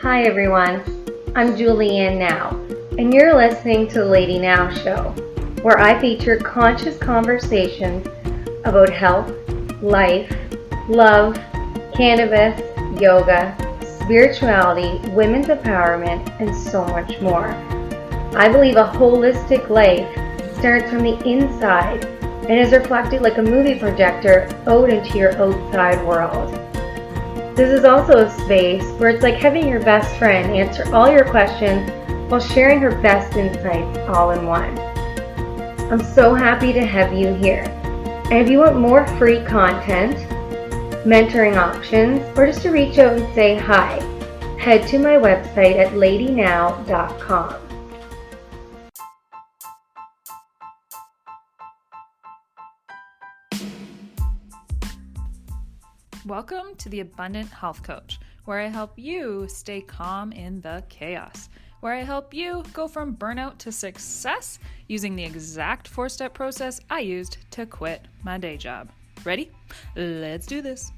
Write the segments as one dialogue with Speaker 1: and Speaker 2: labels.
Speaker 1: Hi everyone, I'm Juliane Nowe, and you're listening to the LadyNowe Show, where I feature conscious conversations about health, life, love, cannabis, yoga, spirituality, women's empowerment, and so much more. I believe a holistic life starts from the inside and is reflected like a movie projector out into your outside world. This is also a space where it's like having your best friend answer all your questions while sharing her best insights all in one. I'm so happy to have you here. And if you want more free content, mentoring options, or just to reach out and say hi, head to my website at ladynowe.com.
Speaker 2: Welcome to the Abundant Health Coach, where I help you stay calm in the chaos, where I help you go from burnout to success using the exact 4-step process I used to quit my day job. Ready? Let's do this.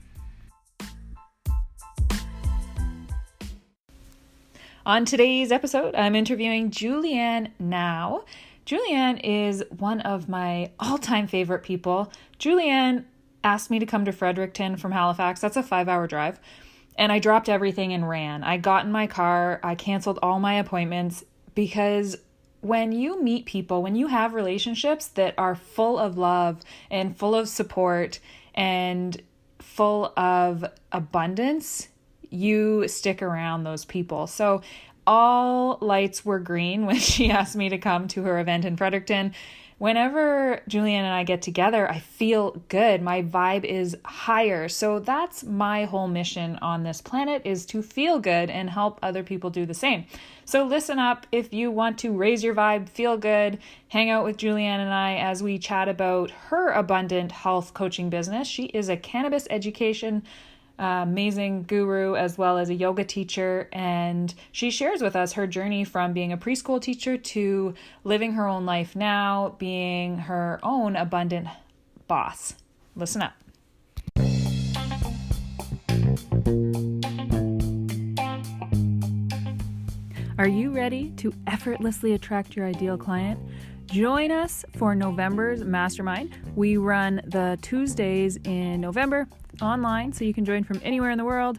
Speaker 2: On today's episode, I'm interviewing Juliane Nowe. Juliane is one of my all-time favorite people. Juliane asked me to come to Fredericton from Halifax. That's a 5-hour drive. And I dropped everything and ran. I got in my car. I canceled all my appointments because when you meet people, when you have relationships that are full of love and full of support and full of abundance, you stick around those people. So all lights were green when she asked me to come to her event in Fredericton. Whenever Juliane and I get together, I feel good. My vibe is higher. So that's my whole mission on this planet, is to feel good and help other people do the same. So listen up if you want to raise your vibe, feel good, hang out with Juliane and I as we chat about her abundant health coaching business. She is a cannabis education amazing guru as well as a yoga teacher, and she shares with us her journey from being a preschool teacher to living her own life now, being her own abundant boss. Listen up. Are you ready to effortlessly attract your ideal client? Join us for November's Mastermind. We run the Tuesdays in November online, so you can join from anywhere in the world.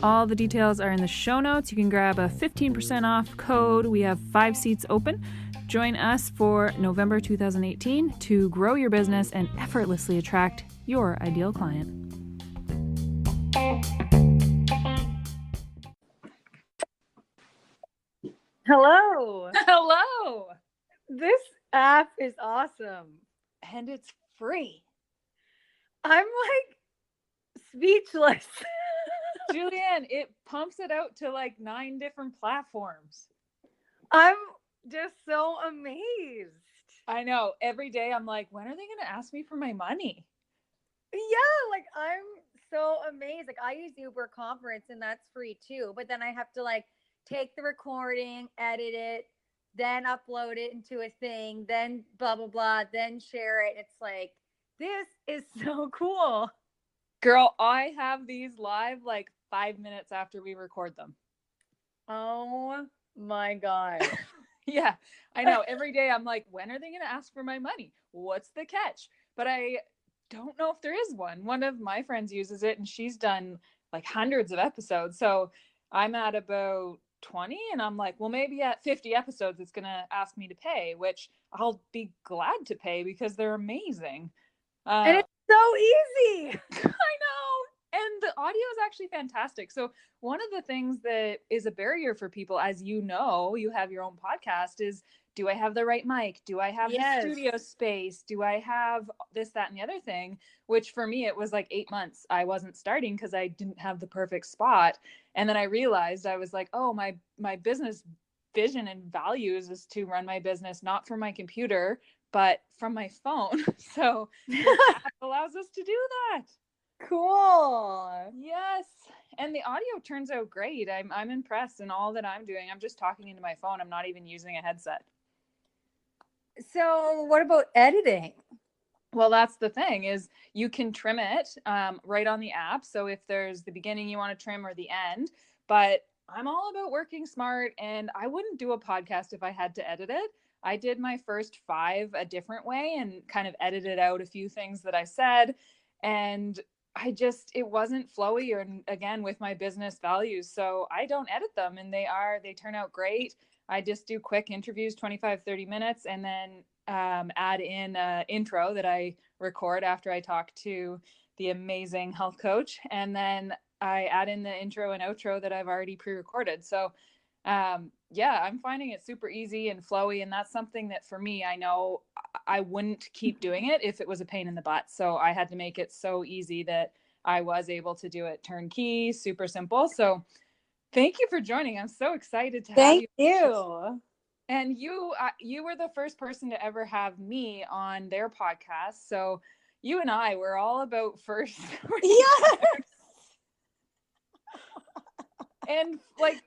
Speaker 2: All the details are in the show notes. You can grab a 15% off code. We have 5 seats open. Join us for November 2018 to grow your business and effortlessly attract your ideal client.
Speaker 3: Hello.
Speaker 2: Hello.
Speaker 3: This app is awesome.
Speaker 2: And it's free.
Speaker 3: I'm like speechless.
Speaker 2: Juliane, it pumps it out to like 9 different platforms.
Speaker 3: I'm just so amazed.
Speaker 2: I know. Every day I'm like, when are they going to ask me for my money?
Speaker 3: Yeah, like I'm so amazed. Like I use Uber Conference and that's free too. But then I have to like take the recording, edit it, then upload it into a thing, then blah, blah, blah, then share it. It's like, this is so cool.
Speaker 2: Girl, I have these live like 5 minutes after we record them.
Speaker 3: Oh my God.
Speaker 2: Yeah, I know. Every day I'm like, when are they going to ask for my money? What's the catch? But I don't know if there is one. One of my friends uses it and she's done like hundreds of episodes. So I'm at about 20 and I'm like, well, maybe at 50 episodes, it's going to ask me to pay, which I'll be glad to pay because they're amazing.
Speaker 3: And it's so easy.
Speaker 2: I know. And the audio is actually fantastic. So one of the things that is a barrier for people, as you know, you have your own podcast, is do I have the right mic? Do I have the studio space? Do I have this, that, and the other thing? Which for me, it was like 8 months. I wasn't starting because I didn't have the perfect spot. And then I realized I was like, oh, my business vision and values is to run my business, not from my computer, but from my phone. So this app allows us to do that.
Speaker 3: Cool.
Speaker 2: Yes. And the audio turns out great. I'm impressed in all that I'm doing. I'm just talking into my phone. I'm not even using a headset.
Speaker 3: So what about editing?
Speaker 2: Well, that's the thing, is you can trim it right on the app. So if there's the beginning you want to trim or the end, but I'm all about working smart, and I wouldn't do a podcast if I had to edit it. I did my first 5 a different way and kind of edited out a few things that I said. And it wasn't flowy or again with my business values. So I don't edit them, and they turn out great. I just do quick interviews, 25, 30 minutes, and then add in an intro that I record after I talk to the amazing health coach. And then I add in the intro and outro that I've already pre-recorded. So yeah, I'm finding it super easy and flowy. And that's something that for me, I know I wouldn't keep doing it if it was a pain in the butt. So I had to make it so easy that I was able to do it turnkey, super simple. So thank you for joining. I'm so excited to have
Speaker 3: Thank
Speaker 2: you.
Speaker 3: you.
Speaker 2: And you were the first person to ever have me on their podcast. So you and I were all about first.
Speaker 3: Yes.
Speaker 2: And like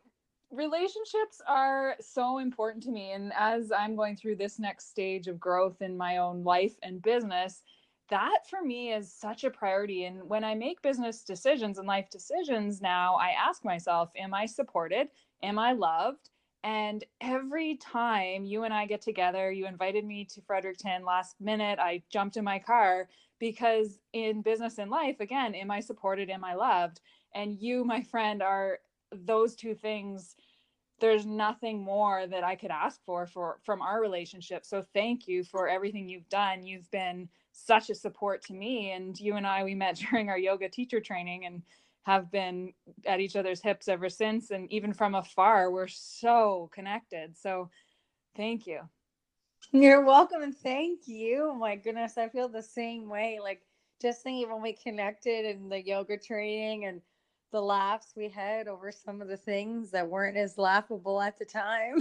Speaker 2: relationships are so important to me. And as I'm going through this next stage of growth in my own life and business, that for me is such a priority. And when I make business decisions and life decisions now, I ask myself, am I supported? Am I loved? And every time you and I get together, you invited me to Fredericton last minute, I jumped in my car because in business and life, again, am I supported? Am I loved? And you, my friend, are those two things. There's nothing more that I could ask for from our relationship. So thank you for everything you've done. You've been such a support to me. And you and I, we met during our yoga teacher training and have been at each other's hips ever since. And even from afar, we're so connected. So thank you.
Speaker 3: You're welcome, and thank you. Oh my goodness, I feel the same way. Like just thinking when we connected in the yoga training and the laughs we had over some of the things that weren't as laughable at the time.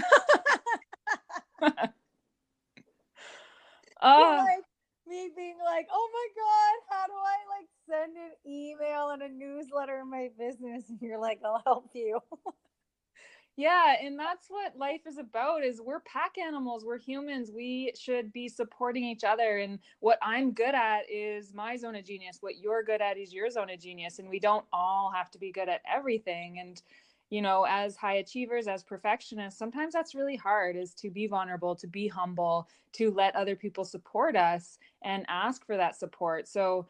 Speaker 3: Like me being like, oh my God, how do I like send an email and a newsletter in my business? And you're like, I'll help you.
Speaker 2: Yeah, and that's what life is about is we're pack animals, we're humans. We should be supporting each other. And what I'm good at is my zone of genius. What you're good at is your zone of genius. And we don't all have to be good at everything. And, you know, as high achievers, as perfectionists, sometimes that's really hard is to be vulnerable, to be humble, to let other people support us and ask for that support. So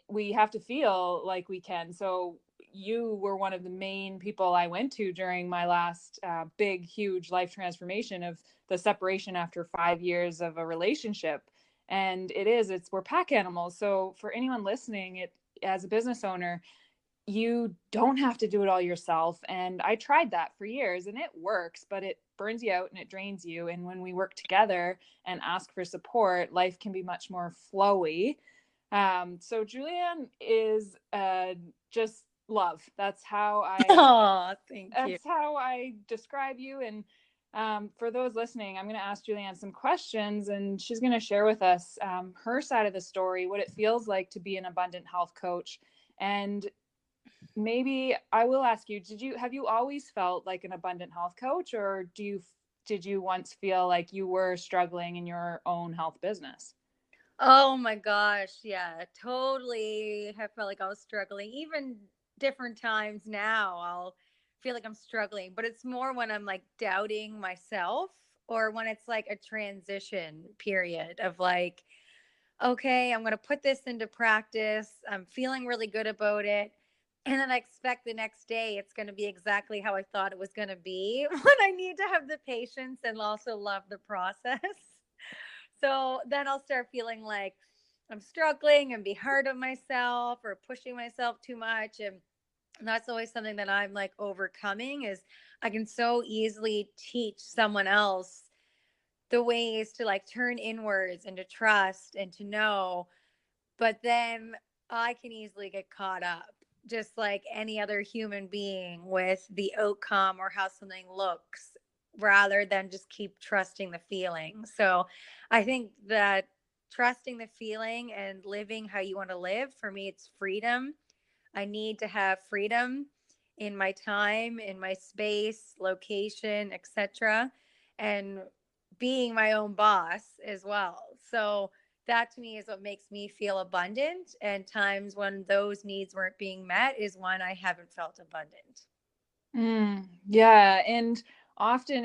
Speaker 2: we have to feel like we can. So you were one of the main people I went to during my last big, huge life transformation of the separation after 5 years of a relationship. And we're pack animals. So for anyone listening, as a business owner, you don't have to do it all yourself. And I tried that for years and it works, but it burns you out and it drains you. And when we work together and ask for support, life can be much more flowy. So Juliane is just love. That's how
Speaker 3: Thank you.
Speaker 2: that's how I describe you. And for those listening, I'm going to ask Juliane some questions, and she's going to share with us her side of the story, what it feels like to be an abundant health coach. And maybe I will ask you, have you always felt like an abundant health coach, or did you once feel like you were struggling in your own health business?
Speaker 3: Oh my gosh. Yeah, totally. I felt like I was struggling. Even different times now, I'll feel like I'm struggling, but it's more when I'm like doubting myself or when it's like a transition period of like, okay, I'm going to put this into practice. I'm feeling really good about it. And then I expect the next day it's going to be exactly how I thought it was going to be when I need to have the patience and also love the process. So then I'll start feeling like I'm struggling and be hard on myself or pushing myself too much. And that's always something that I'm like overcoming is I can so easily teach someone else the ways to like turn inwards and to trust and to know. But then I can easily get caught up just like any other human being with the outcome or how something looks rather than just keep trusting the feeling. So I think that trusting the feeling and living how you want to live, for me, it's freedom. I need to have freedom in my time, in my space, location, etc., and being my own boss as well. So that to me is what makes me feel abundant. And times when those needs weren't being met is when I haven't felt abundant.
Speaker 2: Yeah. And often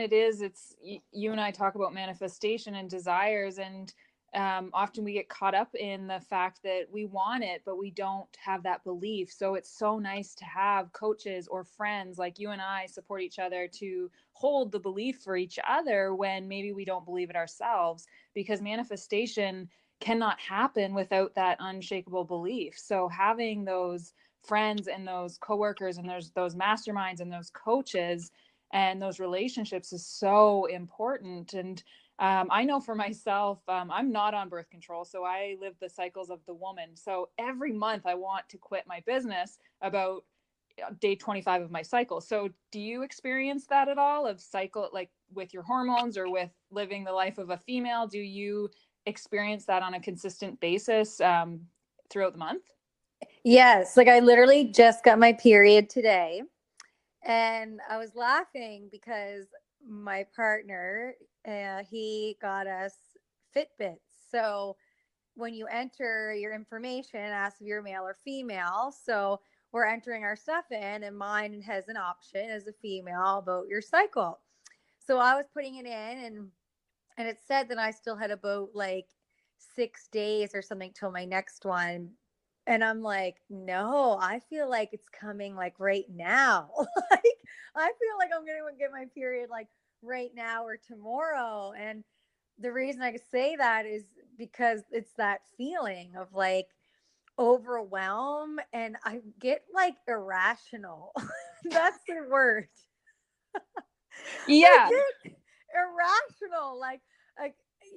Speaker 2: you and I talk about manifestation and desires, and often we get caught up in the fact that we want it, but we don't have that belief. So it's so nice to have coaches or friends like you and I support each other to hold the belief for each other when maybe we don't believe it ourselves, because manifestation cannot happen without that unshakable belief. So having those friends and those coworkers and there's those masterminds and those coaches and those relationships is so important. And I know for myself, I'm not on birth control, so I live the cycles of the woman. So every month I want to quit my business about day 25 of my cycle. So do you experience that at all, of cycle, like with your hormones or with living the life of a female? Do you experience that on a consistent basis throughout the month?
Speaker 3: Yes, like I literally just got my period today, and I was laughing because my partner, he got us Fitbits. So when you enter your information, it asks if you're male or female. So we're entering our stuff in, and mine has an option as a female about your cycle. So I was putting it in, and it said that I still had about like 6 days or something till my next one. And I'm like, no, I feel like it's coming like right now. Like, I feel like I'm going to get my period like right now or tomorrow. And the reason I can say that is because it's that feeling of like overwhelm, and I get like irrational. That's the word. I
Speaker 2: Yeah.
Speaker 3: get irrational. Like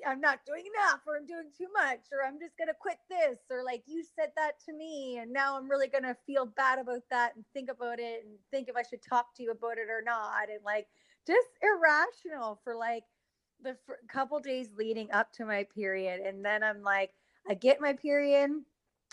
Speaker 3: I'm not doing enough, or I'm doing too much, or I'm just gonna quit this, or like you said that to me, and now I'm really gonna feel bad about that and think about it and think if I should talk to you about it or not, and like just irrational for like the couple days leading up to my period. And then I'm like, I get my period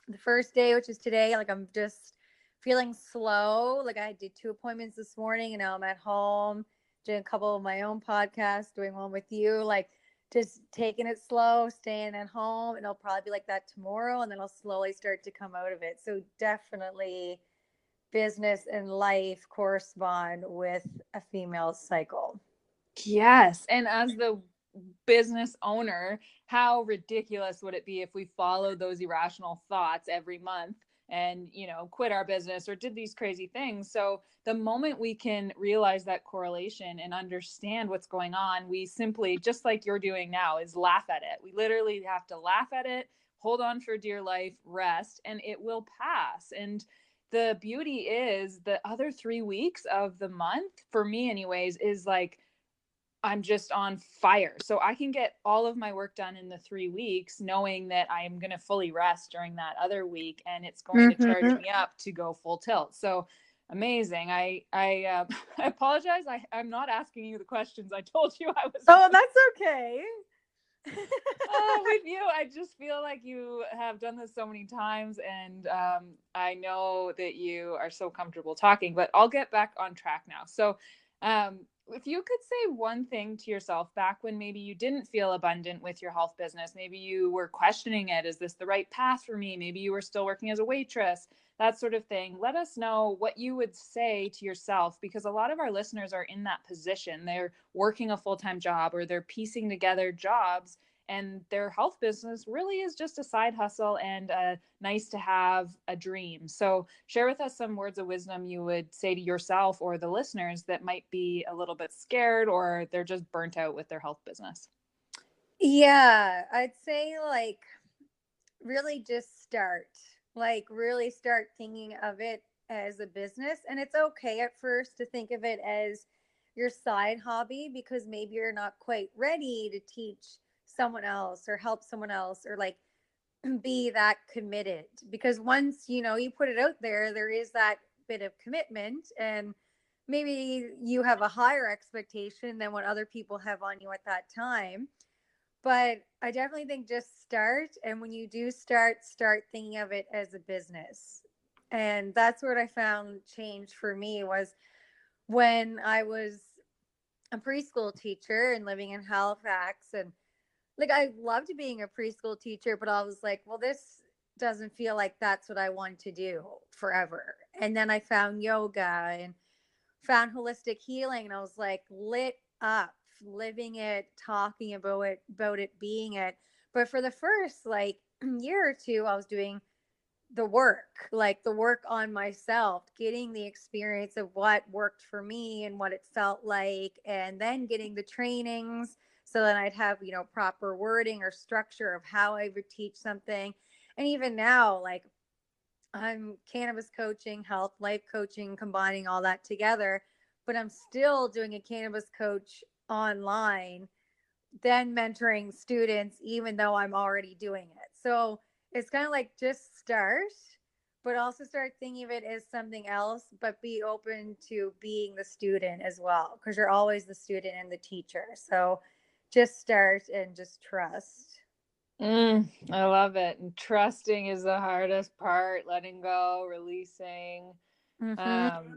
Speaker 3: the first day, which is today. Like I'm just feeling slow. Like I did 2 appointments this morning, and now I'm at home doing a couple of my own podcasts, doing one with you, like just taking it slow, staying at home. And it'll probably be like that tomorrow, and then I'll slowly start to come out of it. So definitely business and life correspond with a female cycle.
Speaker 2: Yes. And as the business owner, how ridiculous would it be if we followed those irrational thoughts every month and, quit our business or did these crazy things? So the moment we can realize that correlation and understand what's going on, we simply, just like you're doing now, is laugh at it. We literally have to laugh at it, hold on for dear life, rest, and it will pass. And the beauty is the other 3 weeks of the month, for me anyways, is like I'm just on fire. So I can get all of my work done in the 3 weeks, knowing that I am going to fully rest during that other week, and it's going to charge me up to go full tilt. So amazing. I apologize. I'm not asking you the questions I told you I was.
Speaker 3: Oh, that's okay.
Speaker 2: With you, I just feel like you have done this so many times, and I know that you are so comfortable talking, but I'll get back on track now. So if you could say one thing to yourself back when maybe you didn't feel abundant with your health business, maybe you were questioning it, is this the right path for me? Maybe you were still working as a waitress, that sort of thing. Let us know what you would say to yourself, because a lot of our listeners are in that position. They're working a full-time job, or they're piecing together jobs, and their health business really is just a side hustle and a nice to have a dream. So share with us some words of wisdom you would say to yourself or the listeners that might be a little bit scared, or they're just burnt out with their health business.
Speaker 3: Yeah, I'd say like really just start. Like really start thinking of it as a business. And it's okay at first to think of it as your side hobby, because maybe you're not quite ready to teach someone else or help someone else, or like be that committed. Because once you put it out there, there is that bit of commitment, and maybe you have a higher expectation than what other people have on you at that time. But I definitely think just start. And when you do start thinking of it as a business. And that's what I found changed for me was when I was a preschool teacher and living in Halifax. And like, I loved being a preschool teacher, but I was like, well, this doesn't feel like that's what I want to do forever. And then I found yoga and found holistic healing, and I was like lit up, living it, talking about it, being it. But for the first like year or two, I was doing the work on myself, getting the experience of what worked for me and what it felt like, and then getting the trainings so that I'd have, proper wording or structure of how I would teach something. And even now, like I'm cannabis coaching, health, life coaching, combining all that together, but I'm still doing a cannabis coach online, then mentoring students, even though I'm already doing it. So it's kind of like just start, but also start thinking of it as something else, but be open to being the student as well, because you're always the student and the teacher. So just start and just trust.
Speaker 2: I love it. And trusting is the hardest part, letting go, releasing.
Speaker 3: Mm-hmm.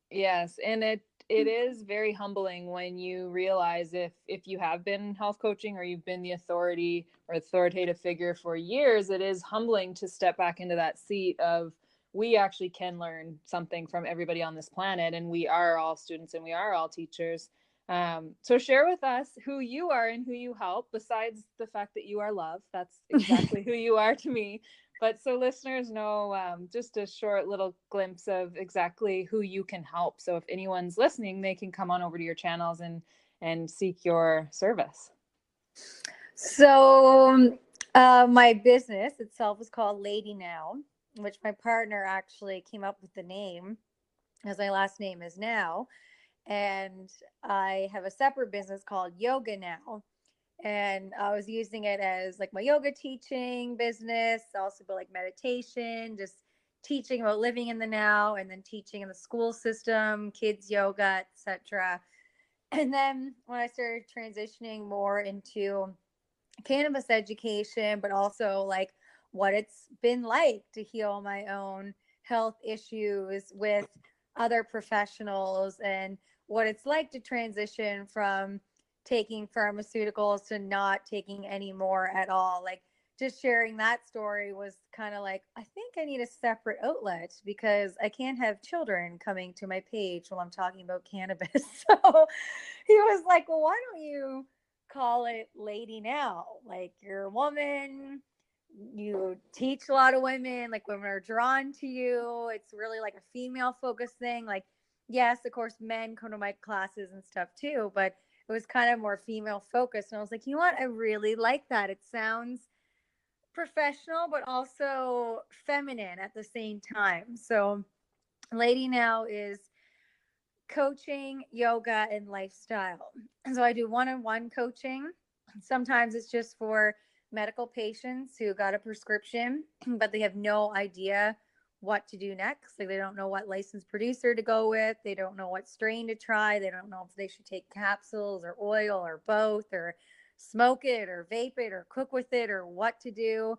Speaker 2: Yes, and it is very humbling when you realize if you have been health coaching or you've been the authority or authoritative figure for years, it is humbling to step back into that seat of we actually can learn something from everybody on this planet, and we are all students and we are all teachers. So share with us who you are and who you help, besides the fact that you are love. That's exactly who you are to me. But so listeners know, just a short little glimpse of exactly who you can help. So if anyone's listening, they can come on over to your channels and seek your service.
Speaker 3: So my business itself is called LadyNowe, which my partner actually came up with the name, as my last name is Now. And I have a separate business called Yoga Now. And I was using it as like my yoga teaching business, also about like meditation, just teaching about living in the now, and then teaching in the school system, kids yoga, etc. And then when I started transitioning more into cannabis education, but also like what it's been like to heal my own health issues with other professionals, and what it's like to transition from taking pharmaceuticals to not taking any more at all. Like just sharing that story was kind of like, I think I need a separate outlet because I can't have children coming to my page while I'm talking about cannabis. So he was like, well, why don't you call it Lady Now? Like you're a woman, you teach a lot of women, like women are drawn to you. It's really like a female focused thing. Like, yes, of course, men come to my classes and stuff too, but it was kind of more female focused. And I was like, you know what? I really like that. It sounds professional, but also feminine at the same time. So, Lady Now is coaching, yoga, and lifestyle. So I do one-on-one coaching. Sometimes it's just for medical patients who got a prescription, but they have no idea what to do next. Like they don't know what licensed producer to go with. They don't know what strain to try. They don't know if they should take capsules or oil or both, or smoke it or vape it or cook with it, or what to do.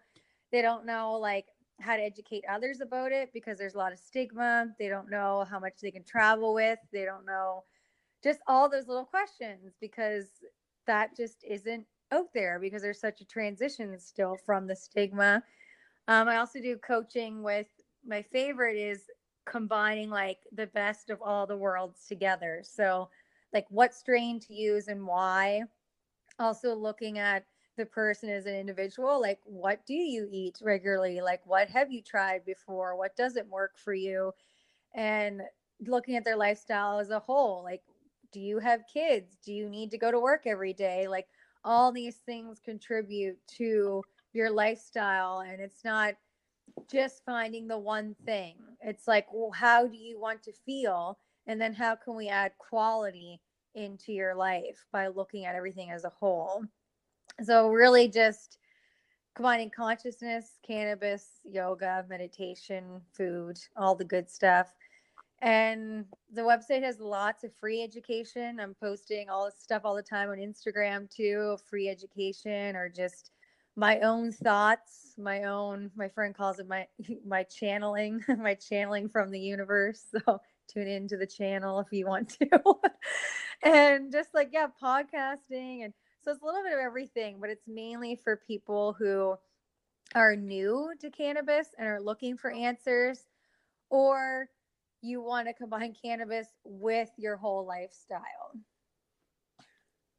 Speaker 3: They don't know like how to educate others about it because there's a lot of stigma. They don't know how much they can travel with. They don't know just all those little questions because that just isn't out there because there's such a transition still from the stigma. I also do coaching with, my favorite is combining like the best of all the worlds together. So, like what strain to use and why. Also looking at the person as an individual, like what do you eat regularly, like what have you tried before, what doesn't work for you, and looking at their lifestyle as a whole, like do you have kids, do you need to go to work every day, like all these things contribute to your lifestyle. And it's not just finding the one thing, it's like, well, how do you want to feel, and then how can we add quality into your life by looking at everything as a whole. So really just combining consciousness, cannabis, yoga, meditation, food, all the good stuff. And the website has lots of free education. I'm posting all this stuff all the time on Instagram too, free education or just my own thoughts, my friend calls it my channeling, my channeling from the universe. So tune into the channel if you want to. And just like, yeah, podcasting. And so it's a little bit of everything, but it's mainly for people who are new to cannabis and are looking for answers, or you want to combine cannabis with your whole lifestyle.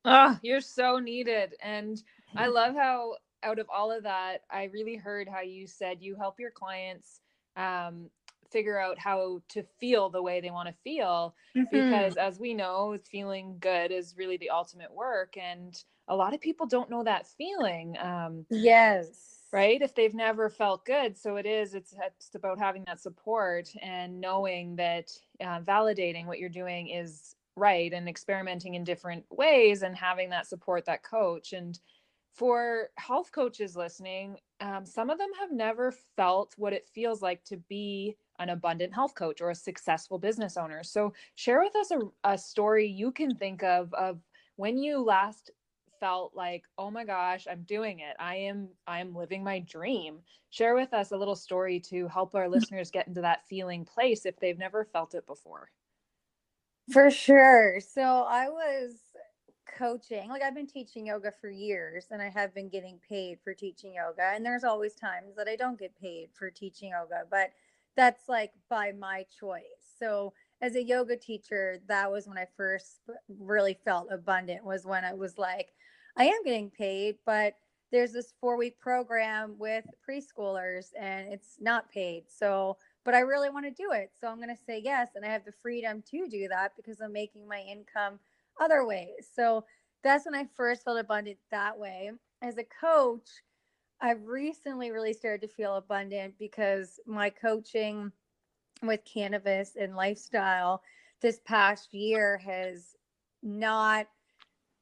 Speaker 2: Oh, you're so needed. And I love how out of all of that, I really heard how you said you help your clients figure out how to feel the way they want to feel. Because as we know, feeling good is really the ultimate work. And a lot of people don't know that feeling.
Speaker 3: Yes.
Speaker 2: Right? If they've never felt good. So it's about having that support and knowing that validating what you're doing is right and experimenting in different ways and having that support, that coach. And for health coaches listening, some of them have never felt what it feels like to be an abundant health coach or a successful business owner. So share with us a story you can think of when you last felt like, oh my gosh, I'm doing it. I am living my dream. Share with us a little story to help our listeners get into that feeling place if they've never felt it before.
Speaker 3: For sure. So I was coaching, like I've been teaching yoga for years and I have been getting paid for teaching yoga. And there's always times that I don't get paid for teaching yoga, but that's like by my choice. So as a yoga teacher, that was when I first really felt abundant, was when I was like, I am getting paid, but there's this 4-week program with preschoolers and it's not paid. So but I really want to do it. So I'm going to say yes. And I have the freedom to do that because I'm making my income other ways. So that's when I first felt abundant that way. As a coach, I've recently really started to feel abundant because my coaching with cannabis and lifestyle this past year has not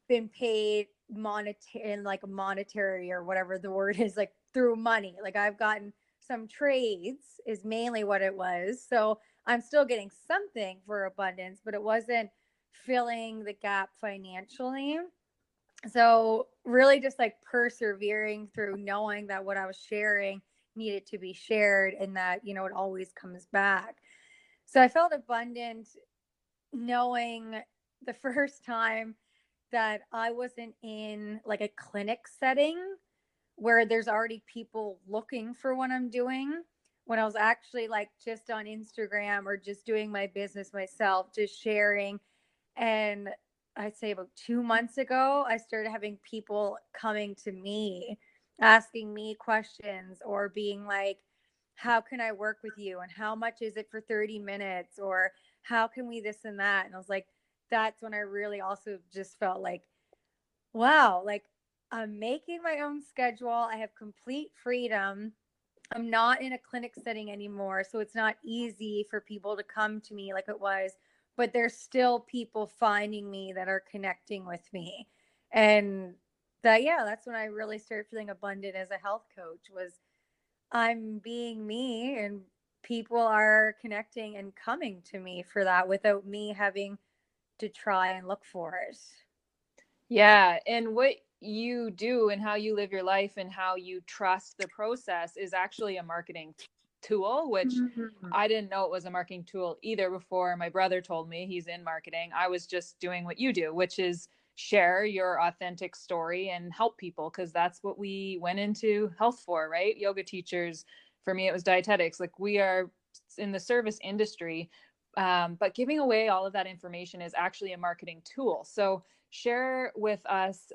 Speaker 3: been paid monetary or whatever the word is, like through money. Like I've gotten some trades is mainly what it was. So I'm still getting something for abundance, but it wasn't filling the gap financially. So really just like persevering through knowing that what I was sharing needed to be shared and that, it always comes back. So I felt abundant knowing the first time that I wasn't in like a clinic setting where there's already people looking for what I'm doing. When I was actually like just on Instagram or just doing my business myself, just sharing. And I'd say about 2 months ago, I started having people coming to me, asking me questions or being like, how can I work with you? And how much is it for 30 minutes? Or how can we this and that? And I was like, that's when I really also just felt like, wow, like I'm making my own schedule. I have complete freedom. I'm not in a clinic setting anymore. So it's not easy for people to come to me like it was, but there's still people finding me that are connecting with me. And that's when I really started feeling abundant as a health coach, was I'm being me and people are connecting and coming to me for that without me having to try and look for it.
Speaker 2: Yeah. And what you do and how you live your life and how you trust the process is actually a marketing tool, which I didn't know it was a marketing tool either before my brother told me. He's in marketing. I was just doing what you do, which is share your authentic story and help people, because that's what we went into health for, right? Yoga teachers. For me, it was dietetics. Like, we are in the service industry, but giving away all of that information is actually a marketing tool. So share with us,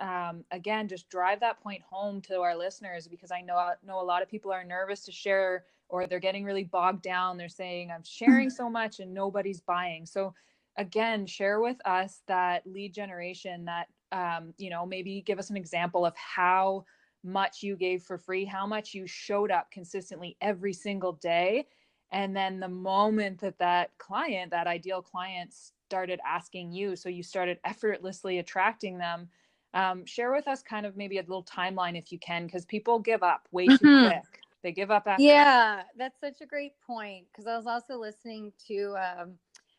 Speaker 2: again, just drive that point home to our listeners, because I know a lot of people are nervous to share, or they're getting really bogged down. They're saying, I'm sharing so much and nobody's buying. So again, share with us that lead generation, that, maybe give us an example of how much you gave for free, how much you showed up consistently every single day. And then the moment that client, that ideal client, started asking you, so you started effortlessly attracting them. Share with us kind of maybe a little timeline if you can, because people give up way too quick. They give up after.
Speaker 3: Yeah, that's such a great point, because I was also listening to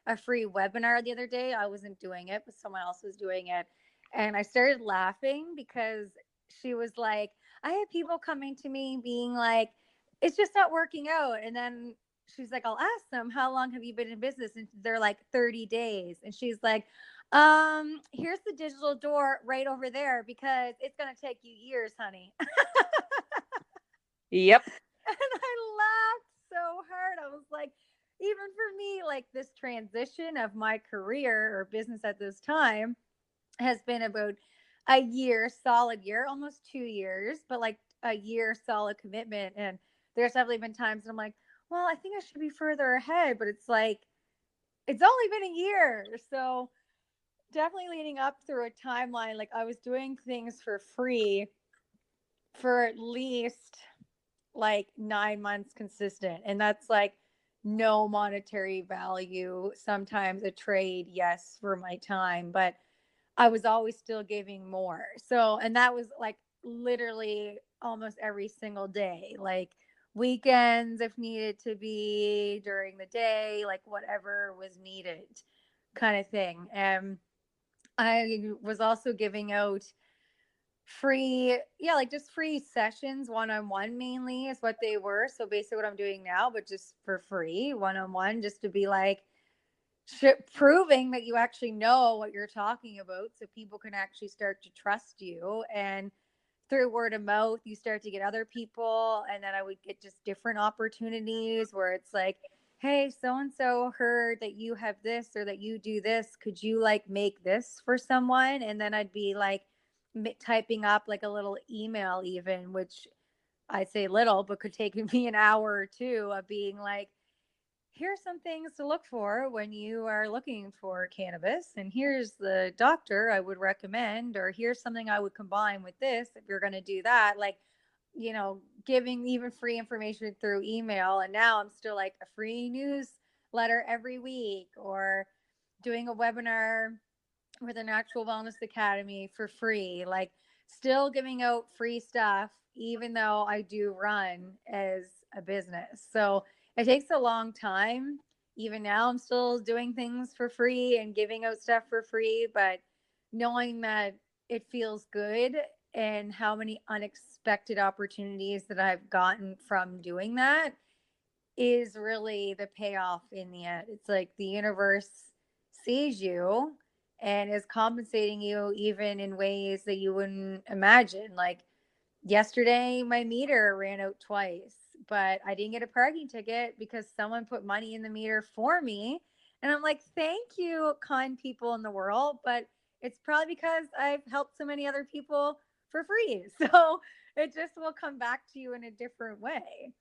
Speaker 3: a free webinar the other day. I wasn't doing it, but someone else was doing it. And I started laughing because she was like, I had people coming to me being like, it's just not working out. And then she's like, I'll ask them, how long have you been in business? And they're like 30 days. And she's like, here's the digital door right over there because it's going to take you years, honey.
Speaker 2: Yep.
Speaker 3: And I laughed so hard. I was like, even for me, like this transition of my career or business at this time has been about a year, solid year, almost 2 years, but like a year solid commitment. And there's definitely been times I'm like, well, I think I should be further ahead, but it's like, it's only been a year. So definitely leading up through a timeline, like I was doing things for free for at least like 9 months consistent. And that's like no monetary value. Sometimes a trade, yes, for my time, but I was always still giving more. So, and that was like literally almost every single day, like weekends if needed to be, during the day, like whatever was needed kind of thing. And I was also giving out free, yeah, like just free sessions, one-on-one mainly is what they were. So basically what I'm doing now, but just for free, one-on-one, just to be like proving that you actually know what you're talking about, so people can actually start to trust you. And through word of mouth, you start to get other people. And then I would get just different opportunities where it's like, hey, so and so heard that you have this or that you do this. Could you like make this for someone? And then I'd be like typing up like a little email, even, which I say little, but could take me an hour or two of being like, here's some things to look for when you are looking for cannabis, and here's the doctor I would recommend, or here's something I would combine with this if you're going to do that. Like, giving even free information through email. And now I'm still like a free newsletter every week, or doing a webinar with a Natural Wellness Academy for free, like still giving out free stuff, even though I do run as a business. So it takes a long time. Even now, I'm still doing things for free and giving out stuff for free, but knowing that it feels good and how many unexpected opportunities that I've gotten from doing that is really the payoff in the end. It's like the universe sees you and is compensating you even in ways that you wouldn't imagine. Like yesterday, my meter ran out twice, but I didn't get a parking ticket because someone put money in the meter for me. And I'm like, thank you, kind people in the world. But it's probably because I've helped so many other people for free. So it just will come back to you in a different way.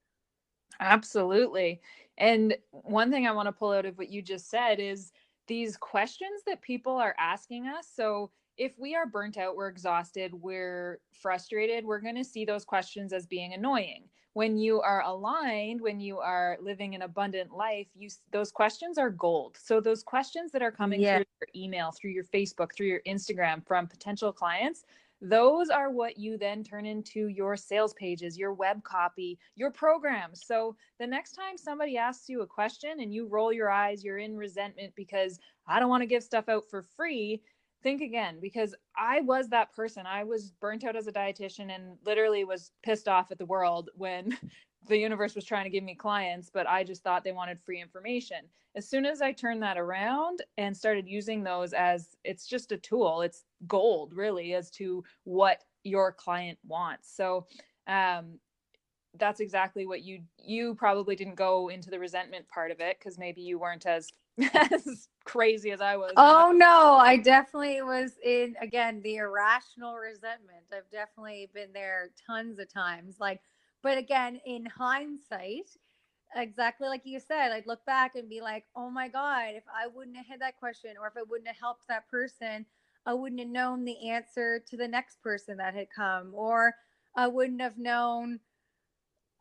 Speaker 2: Absolutely. And one thing I want to pull out of what you just said is these questions that people are asking us. So if we are burnt out, we're exhausted, we're frustrated, we're going to see those questions as being annoying. When you are aligned, when you are living an abundant life, those questions are gold. So those questions that are coming through your email, through your Facebook, through your Instagram from potential clients, those are what you then turn into your sales pages, your web copy, your programs. So the next time somebody asks you a question and you roll your eyes, you're in resentment because I don't want to give stuff out for free, think again, because I was that person. I was burnt out as a dietitian and literally was pissed off at the world when the universe was trying to give me clients, but I just thought they wanted free information. As soon as I turned that around and started using those as it's just a tool, it's gold really as to what your client wants. So that's exactly what you probably didn't go into the resentment part of it because maybe you weren't as as crazy as I was.
Speaker 3: Oh no, I definitely was in, again, the irrational resentment. I've definitely been there tons of times. Like, but again, in hindsight, exactly like you said, I'd look back and be like, oh my God, if I wouldn't have had that question, or if I wouldn't have helped that person, I wouldn't have known the answer to the next person that had come, or I wouldn't have known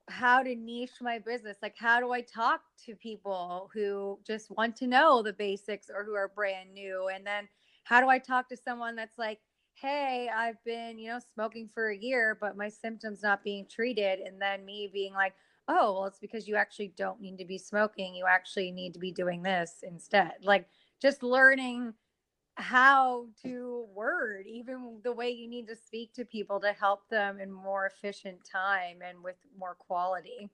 Speaker 3: how to niche my business. Like, how do I talk to people who just want to know the basics or who are brand new? And then how do I talk to someone that's like, hey, I've been, smoking for a year, but my symptoms not being treated. And then me being like, oh, well, it's because you actually don't need to be smoking. You actually need to be doing this instead. Like, just learning how to word, even the way you need to speak to people to help them in more efficient time and with more quality.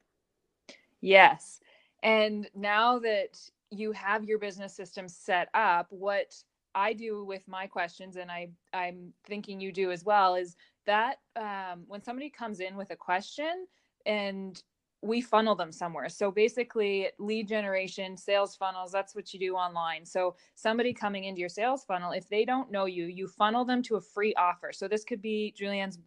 Speaker 2: Yes. And now that you have your business system set up, what I do with my questions, and I'm thinking you do as well, is that when somebody comes in with a question, and we funnel them somewhere. So basically lead generation, sales funnels, that's what you do online. So somebody coming into your sales funnel, if they don't know you, you funnel them to a free offer. So this could be Juliane's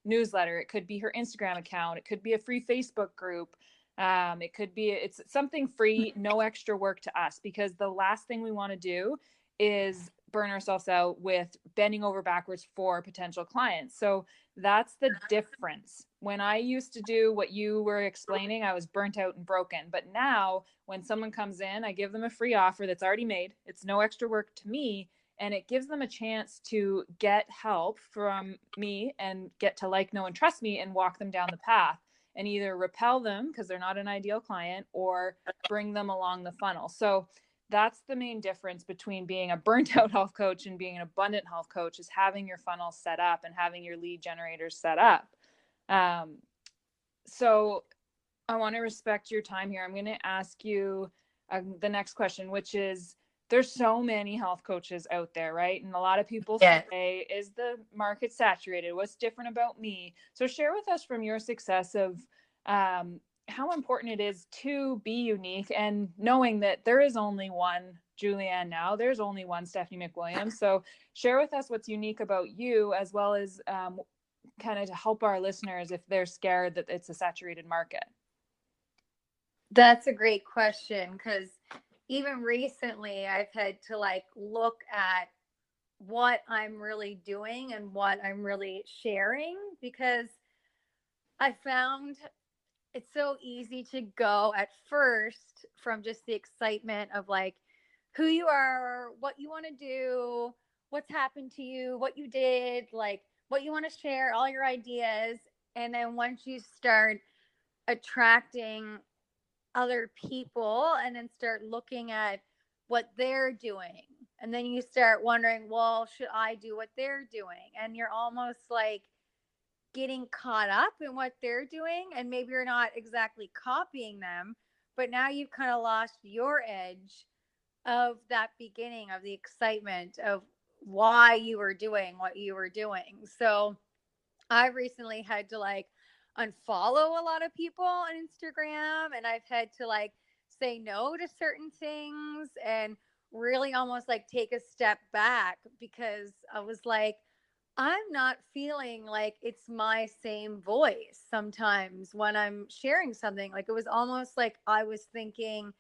Speaker 2: newsletter. It could be her Instagram account. It could be a free Facebook group. It could be, it's something free, no extra work to us, because the last thing we want to do is burn ourselves out with bending over backwards for potential clients. So that's the difference. When I used to do what you were explaining, I was burnt out and broken. But now when someone comes in, I give them a free offer that's already made. It's no extra work to me. And it gives them a chance to get help from me and get to like, know, and trust me and walk them down the path and either repel them because they're not an ideal client or bring them along the funnel. So that's the main difference between being a burnt out health coach and being an abundant health coach, is having your funnel set up and having your lead generators set up. So I want to respect your time here. I'm going to ask you the next question, which is, there's so many health coaches out there, right? And a lot of people say, is the market saturated? What's different about me? So share with us from your success of how important it is to be unique, and knowing that there is only one Juliane Nowe, there's only one Stephanie McWilliams. So share with us what's unique about you, as well as kind of to help our listeners if they're scared that it's a saturated market.
Speaker 3: That's a great question, because even recently I've had to like look at what I'm really doing and what I'm really sharing, because I found it's so easy to go at first from just the excitement of like who you are, what you want to do, what's happened to you, what you did, like what you want to share, all your ideas. And then once you start attracting other people and then start looking at what they're doing, and then you start wondering, well, should I do what they're doing? And you're almost like getting caught up in what they're doing, and maybe you're not exactly copying them, but now you've kind of lost your edge of that beginning of the excitement of why you were doing what you were doing. So I recently had to like unfollow a lot of people on Instagram, and I've had to like say no to certain things and really almost like take a step back, because I was like, I'm not feeling like it's my same voice sometimes when I'm sharing something. Like it was almost like I was thinking,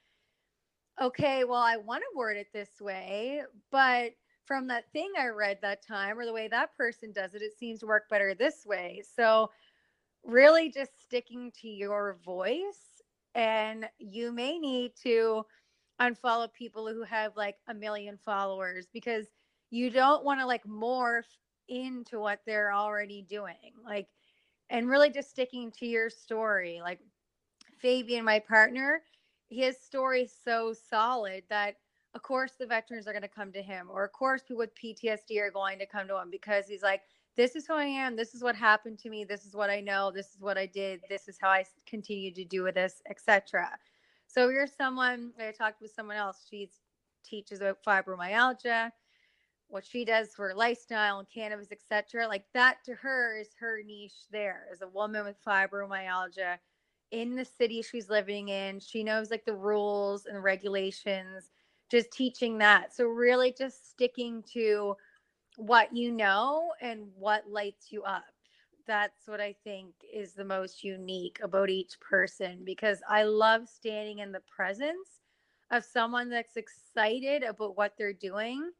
Speaker 3: okay, well, I want to word it this way, but from that thing I read that time, or the way that person does it, it seems to work better this way. So really just sticking to your voice, and you may need to unfollow people who have like 1 million followers, because you don't want to like morph into what they're already doing, like, and really just sticking to your story. Like Fabian, my partner, his story is so solid that of course the veterans are going to come to him, or of course people with PTSD are going to come to him, because he's like, this is who I am, this is what happened to me, this is what I know, this is what I did, this is how I continue to do with this, etc. So you're someone, I talked with someone else, she teaches about fibromyalgia, what she does for lifestyle and cannabis, etc. Like that to her is her niche there, as a woman with fibromyalgia in the city she's living in. She knows like the rules and regulations, just teaching that. So really just sticking to what you know and what lights you up. That's what I think is the most unique about each person, because I love standing in the presence of someone that's excited about what they're doing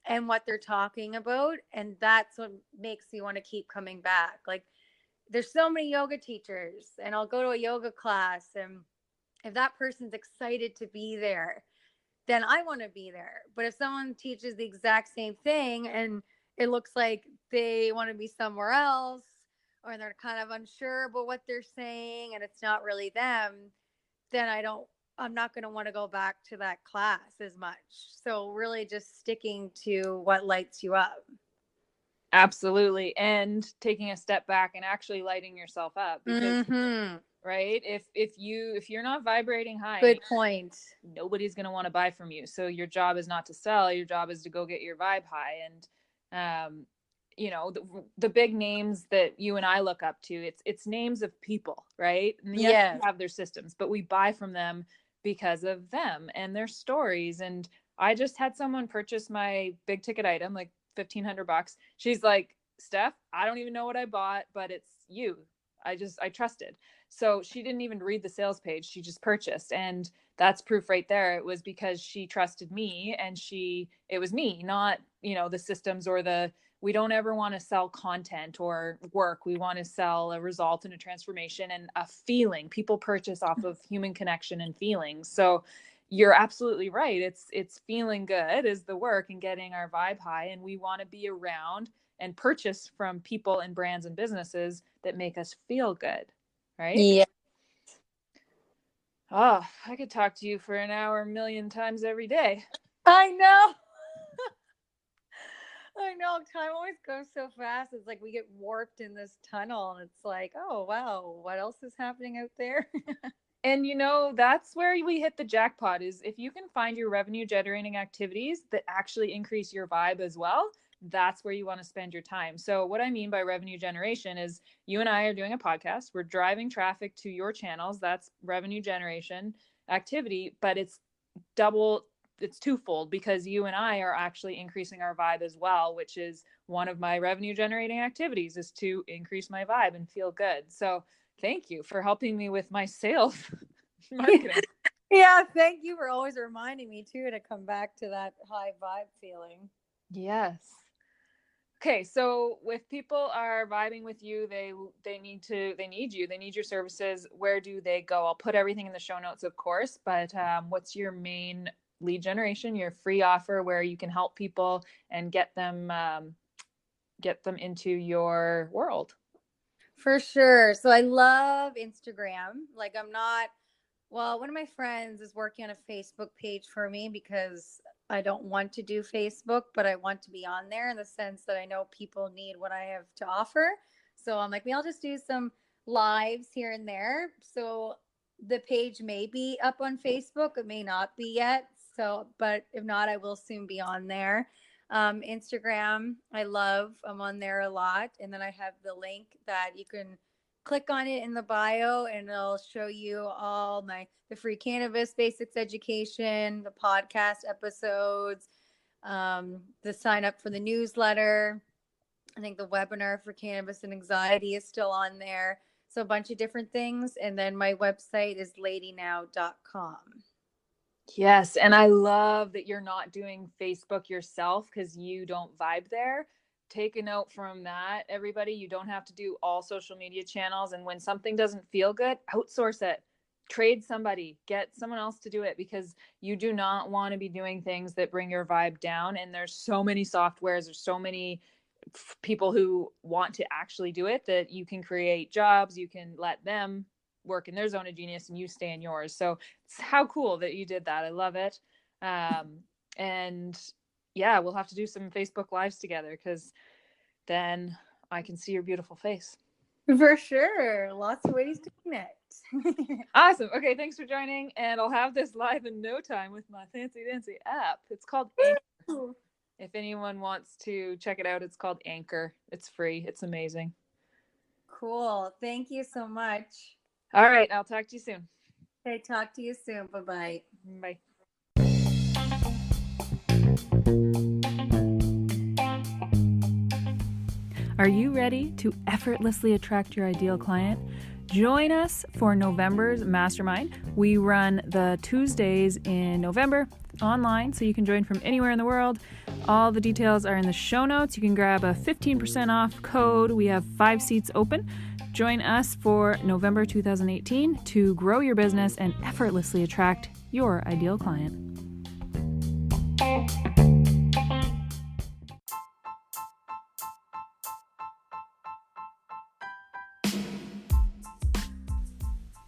Speaker 3: and what they're talking about. And that's what makes me want to keep coming back. Like there's so many yoga teachers, and I'll go to a yoga class, and if that person's excited to be there, then I want to be there. But if someone teaches the exact same thing and it looks like they want to be somewhere else, or they're kind of unsure about what they're saying and it's not really them, then I'm not going to want to go back to that class as much. So really just sticking to what lights you up.
Speaker 2: Absolutely. And taking a step back and actually lighting yourself up, because right, if you're not vibrating high,
Speaker 3: good point,
Speaker 2: nobody's going to want to buy from you. So your job is not to sell, your job is to go get your vibe high. And the big names that you and I look up to, it's names of people, right? And yes,
Speaker 3: Yes.
Speaker 2: we have their systems, but we buy from them because of them and their stories. And I just had someone purchase my big ticket item, like $1,500. She's like, Steph, I don't even know what I bought, but it's you. I trusted. So she didn't even read the sales page. She just purchased. And that's proof right there. It was because she trusted me, and it was me, not, the systems or we don't ever want to sell content or work. We want to sell a result and a transformation and a feeling. People purchase off of human connection and feelings. So you're absolutely right. It's feeling good is the work and getting our vibe high. And we want to be around and purchase from people and brands and businesses that make us feel good. Right?
Speaker 3: Yeah.
Speaker 2: Oh, I could talk to you for an hour, a million times every day.
Speaker 3: I know. I know. Time always goes so fast. It's like we get warped in this tunnel, and it's like, oh, wow, what else is happening out there?
Speaker 2: And that's where we hit the jackpot, is if you can find your revenue generating activities that actually increase your vibe as well, that's where you want to spend your time. So what I mean by revenue generation is you and I are doing a podcast. We're driving traffic to your channels. That's revenue generation activity, but it's twofold, because you and I are actually increasing our vibe as well, which is one of my revenue generating activities, is to increase my vibe and feel good. So thank you for helping me with my sales marketing.
Speaker 3: Yeah, thank you for always reminding me too to come back to that high vibe feeling.
Speaker 2: Yes. Okay, so if people are vibing with you, they need you, they need your services. Where do they go? I'll put everything in the show notes, of course, but what's your main lead generation, your free offer where you can help people and get them into your world?
Speaker 3: For sure. So I love Instagram. Like one of my friends is working on a Facebook page for me because I don't want to do Facebook, but I want to be on there in the sense that I know people need what I have to offer. So I'm like, maybe I'll just do some lives here and there. So the page may be up on Facebook. It may not be yet. So, but if not, I will soon be on there. Instagram, I'm on there a lot. And then I have the link that you can click on it in the bio, and it'll show you all the free cannabis basics education, the podcast episodes, the sign up for the newsletter. I think the webinar for cannabis and anxiety is still on there. So a bunch of different things. And then my website is LadyNowe.com.
Speaker 2: Yes. And I love that you're not doing Facebook yourself because you don't vibe there. Take a note from that, everybody. You don't have to do all social media channels. And when something doesn't feel good, outsource it. Trade somebody, get someone else to do it, because you do not want to be doing things that bring your vibe down. And there's so many softwares, there's so many people who want to actually do it that you can create jobs, you can let them work in their zone of genius and you stay in yours. So it's how cool that you did that. I love it. And yeah, we'll have to do some Facebook lives together, because then I can see your beautiful face.
Speaker 3: For sure. Lots of ways to connect.
Speaker 2: Awesome. Okay, thanks for joining. And I'll have this live in no time with my fancy dancy app. It's called Anchor. If anyone wants to check it out, it's called Anchor. It's free. It's amazing.
Speaker 3: Cool. Thank you so much.
Speaker 2: All right. I'll talk to you soon.
Speaker 3: Okay. Talk to you soon. Bye-bye.
Speaker 2: Bye. Are you ready to effortlessly attract your ideal client? Join us for November's Mastermind. We run the Tuesdays in November online, so you can join from anywhere in the world. All the details are in the show notes. You can grab a 15% off code. We have 5 seats open. Join us for November 2018 to grow your business and effortlessly attract your ideal client.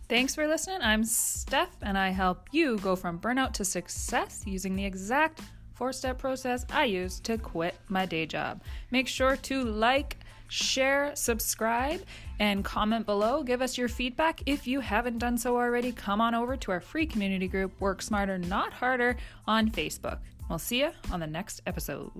Speaker 2: Thanks for listening. I'm Steph, and I help you go from burnout to success using the exact 4-step process I use to quit my day job. Make sure to like, share, subscribe, and comment below. Give us your feedback. If you haven't done so already, come on over to our free community group, Work Smarter, Not Harder, on Facebook. We'll see you on the next episode.